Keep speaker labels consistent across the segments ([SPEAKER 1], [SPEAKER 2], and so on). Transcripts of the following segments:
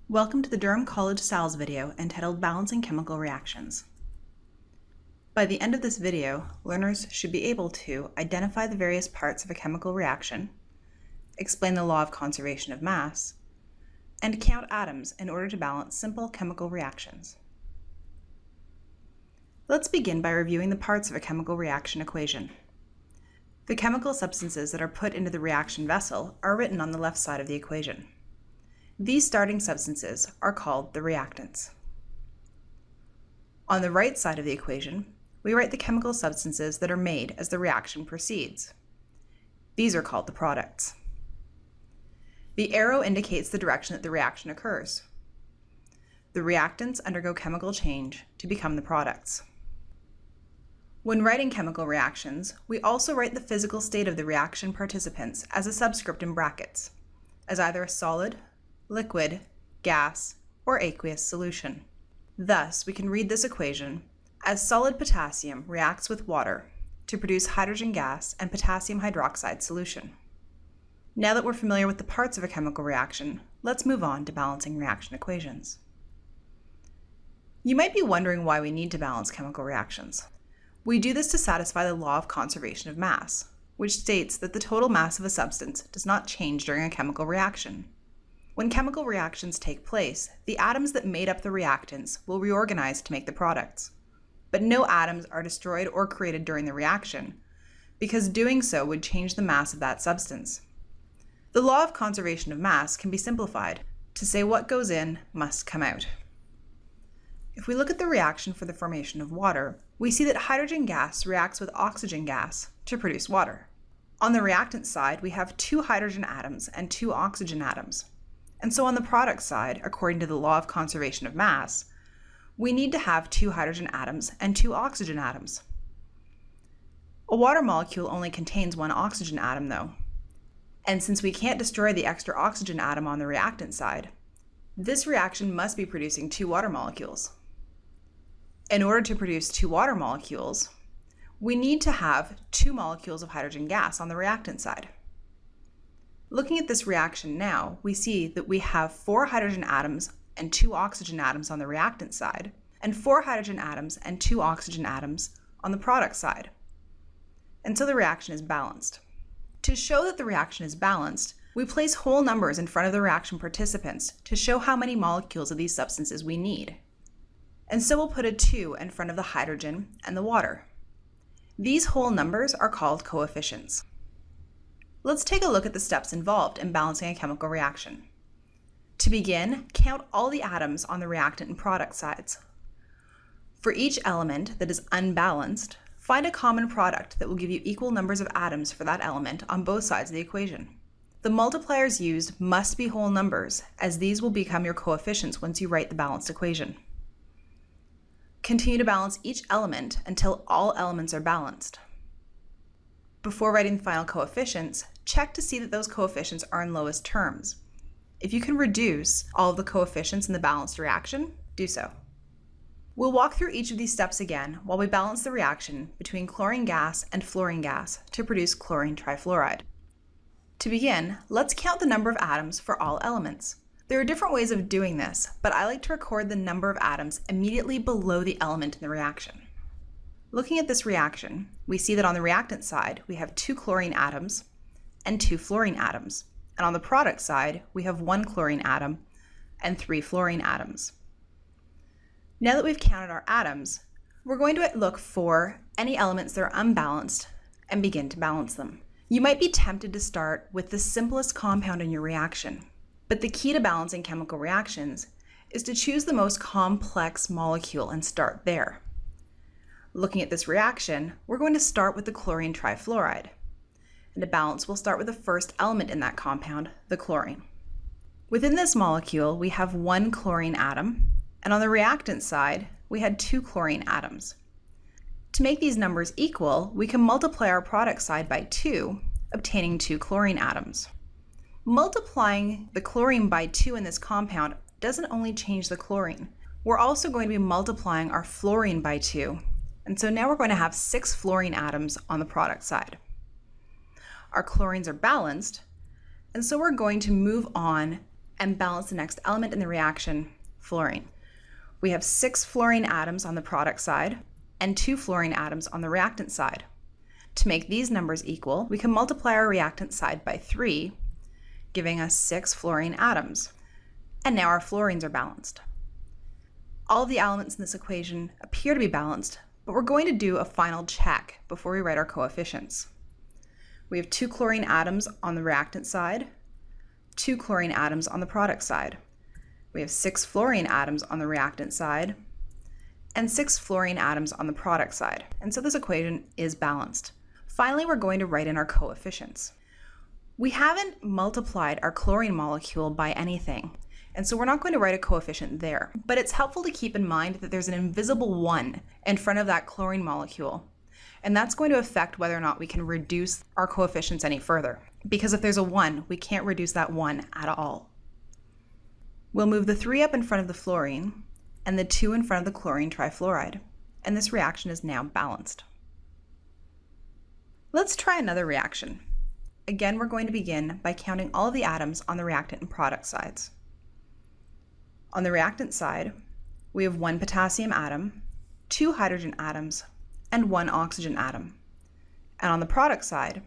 [SPEAKER 1] Welcome to the Durham College SALS video entitled Balancing Chemical Reactions. By the end of this video, learners should be able to identify the various parts of a chemical reaction, explain the law of conservation of mass, and count atoms in order to balance simple chemical reactions. Let's begin by reviewing the parts of a chemical reaction equation. The chemical substances that are put into the reaction vessel are written on the left side of the equation. These starting substances are called the reactants. On the right side of the equation, we write the chemical substances that are made as the reaction proceeds. These are called the products. The arrow indicates the direction that the reaction occurs. The reactants undergo chemical change to become the products. When writing chemical reactions, we also write the physical state of the reaction participants as a subscript in brackets, as either a solid, liquid, gas, or aqueous solution. Thus, we can read this equation as solid potassium reacts with water to produce hydrogen gas and potassium hydroxide solution. Now that we're familiar with the parts of a chemical reaction, let's move on to balancing reaction equations. You might be wondering why we need to balance chemical reactions. We do this to satisfy the law of conservation of mass, which states that the total mass of a substance does not change during a chemical reaction. When chemical reactions take place, the atoms that made up the reactants will reorganize to make the products. But no atoms are destroyed or created during the reaction, because doing so would change the mass of that substance. The law of conservation of mass can be simplified to say what goes in must come out. If we look at the reaction for the formation of water, we see that hydrogen gas reacts with oxygen gas to produce water. On the reactant side, we have 2 hydrogen atoms and 2 oxygen atoms. And so on the product side, according to the law of conservation of mass, we need to have 2 hydrogen atoms and 2 oxygen atoms. A water molecule only contains 1 oxygen atom though. And since we can't destroy the extra oxygen atom on the reactant side, this reaction must be producing 2 water molecules. In order to produce 2 water molecules, we need to have 2 molecules of hydrogen gas on the reactant side. Looking at this reaction now, we see that we have 4 hydrogen atoms and 2 oxygen atoms on the reactant side, and 4 hydrogen atoms and 2 oxygen atoms on the product side. And so the reaction is balanced. To show that the reaction is balanced, we place whole numbers in front of the reaction participants to show how many molecules of these substances we need. And so we'll put a 2 in front of the hydrogen and the water. These whole numbers are called coefficients. Let's take a look at the steps involved in balancing a chemical reaction. To begin, count all the atoms on the reactant and product sides. For each element that is unbalanced, find a common product that will give you equal numbers of atoms for that element on both sides of the equation. The multipliers used must be whole numbers, as these will become your coefficients once you write the balanced equation. Continue to balance each element until all elements are balanced. Before writing the final coefficients, check to see that those coefficients are in lowest terms. If you can reduce all of the coefficients in the balanced reaction, do so. We'll walk through each of these steps again while we balance the reaction between chlorine gas and fluorine gas to produce chlorine trifluoride. To begin, let's count the number of atoms for all elements. There are different ways of doing this, but I like to record the number of atoms immediately below the element in the reaction. Looking at this reaction, we see that on the reactant side, we have 2 chlorine atoms and 2 fluorine atoms. And on the product side, we have 1 chlorine atom and 3 fluorine atoms. Now that we've counted our atoms, we're going to look for any elements that are unbalanced and begin to balance them. You might be tempted to start with the simplest compound in your reaction, but the key to balancing chemical reactions is to choose the most complex molecule and start there. Looking at this reaction, we're going to start with the chlorine trifluoride. And to balance, we'll start with the first element in that compound, the chlorine. Within this molecule, we have 1 chlorine atom, and on the reactant side, we had 2 chlorine atoms. To make these numbers equal, we can multiply our product side by 2, obtaining 2 chlorine atoms. Multiplying the chlorine by 2 in this compound doesn't only change the chlorine. We're also going to be multiplying our fluorine by 2. And so now we're going to have 6 fluorine atoms on the product side. Our chlorines are balanced, and so we're going to move on and balance the next element in the reaction, fluorine. We have 6 fluorine atoms on the product side and 2 fluorine atoms on the reactant side. To make these numbers equal, we can multiply our reactant side by 3, giving us 6 fluorine atoms. And now our fluorines are balanced. All of the elements in this equation appear to be balanced, but we're going to do a final check before we write our coefficients. We have 2 chlorine atoms on the reactant side, 2 chlorine atoms on the product side. We have 6 fluorine atoms on the reactant side, and 6 fluorine atoms on the product side. And so this equation is balanced. Finally, we're going to write in our coefficients. We haven't multiplied our chlorine molecule by anything, and so we're not going to write a coefficient there. But it's helpful to keep in mind that there's an invisible 1 in front of that chlorine molecule, and that's going to affect whether or not we can reduce our coefficients any further. Because if there's a 1, we can't reduce that 1 at all. We'll move the 3 up in front of the fluorine and the 2 in front of the chlorine trifluoride, and this reaction is now balanced. Let's try another reaction. Again, we're going to begin by counting all of the atoms on the reactant and product sides. On the reactant side, we have 1 potassium atom, 2 hydrogen atoms, and 1 oxygen atom. And on the product side,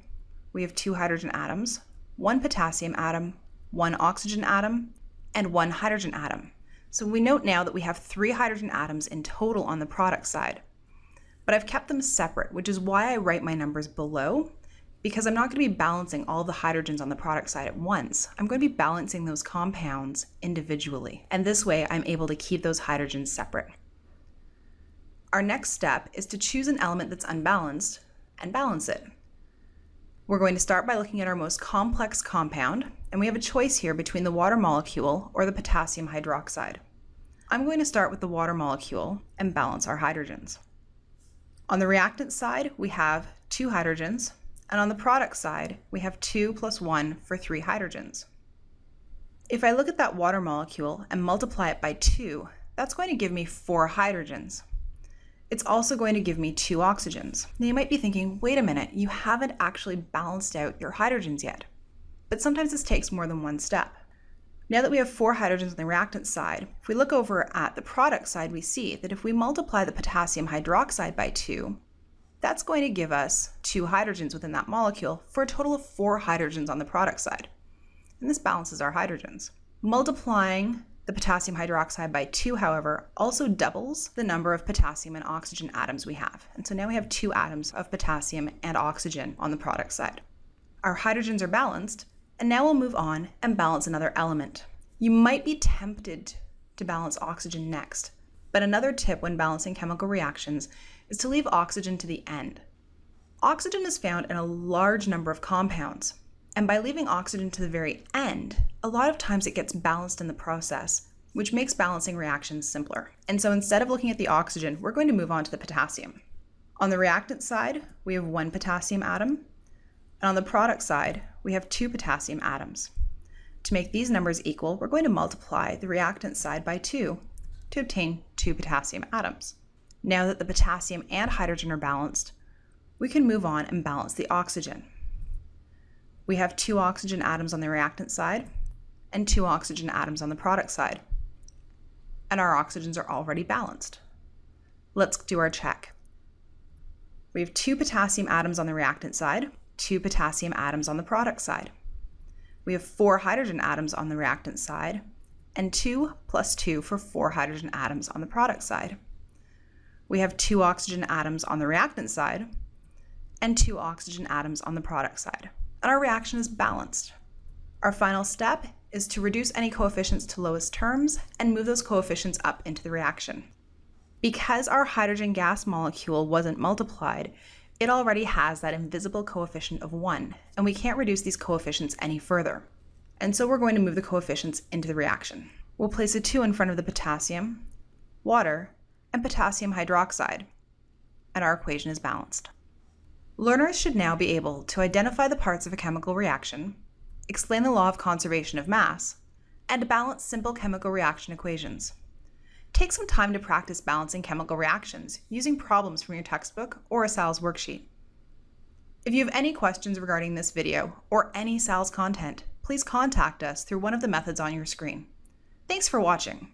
[SPEAKER 1] we have 2 hydrogen atoms, 1 potassium atom, 1 oxygen atom, and 1 hydrogen atom. So we note now that we have 3 hydrogen atoms in total on the product side. But I've kept them separate, which is why I write my numbers below, because I'm not going to be balancing all the hydrogens on the product side at once. I'm going to be balancing those compounds individually, and this way I'm able to keep those hydrogens separate. Our next step is to choose an element that's unbalanced and balance it. We're going to start by looking at our most complex compound, and we have a choice here between the water molecule or the potassium hydroxide. I'm going to start with the water molecule and balance our hydrogens. On the reactant side, we have 2 hydrogens, and on the product side, we have 2 plus 1 for 3 hydrogens. If I look at that water molecule and multiply it by 2, that's going to give me 4 hydrogens. It's also going to give me 2 oxygens. Now you might be thinking, wait a minute, you haven't actually balanced out your hydrogens yet. But sometimes this takes more than one step. Now that we have 4 hydrogens on the reactant side, if we look over at the product side, we see that if we multiply the potassium hydroxide by 2, that's going to give us 2 hydrogens within that molecule for a total of 4 hydrogens on the product side. And this balances our hydrogens. Multiplying the potassium hydroxide by 2, however, also doubles the number of potassium and oxygen atoms we have. And so now we have 2 atoms of potassium and oxygen on the product side. Our hydrogens are balanced, and now we'll move on and balance another element. You might be tempted to balance oxygen next, but another tip when balancing chemical reactions is to leave oxygen to the end. Oxygen is found in a large number of compounds, and by leaving oxygen to the very end, a lot of times it gets balanced in the process, which makes balancing reactions simpler. And so instead of looking at the oxygen, we're going to move on to the potassium. On the reactant side, we have 1 potassium atom, and on the product side, we have 2 potassium atoms. To make these numbers equal, we're going to multiply the reactant side by 2 to obtain 2 potassium atoms. Now that the potassium and hydrogen are balanced, we can move on and balance the oxygen. We have 2 oxygen atoms on the reactant side and 2 oxygen atoms on the product side. And our oxygens are already balanced. Let's do our check. We have 2 potassium atoms on the reactant side, 2 potassium atoms on the product side. We have 4 hydrogen atoms on the reactant side, and 2 plus 2 for 4 hydrogen atoms on the product side. We have 2 oxygen atoms on the reactant side, and 2 oxygen atoms on the product side. And our reaction is balanced. Our final step is to reduce any coefficients to lowest terms and move those coefficients up into the reaction. Because our hydrogen gas molecule wasn't multiplied, it already has that invisible coefficient of 1, and we can't reduce these coefficients any further. And so we're going to move the coefficients into the reaction. We'll place a 2 in front of the potassium, water, and potassium hydroxide, and our equation is balanced. Learners should now be able to identify the parts of a chemical reaction, explain the law of conservation of mass, and balance simple chemical reaction equations. Take some time to practice balancing chemical reactions using problems from your textbook or a SALS worksheet. If you have any questions regarding this video or any SALS content, please contact us through one of the methods on your screen. Thanks for watching.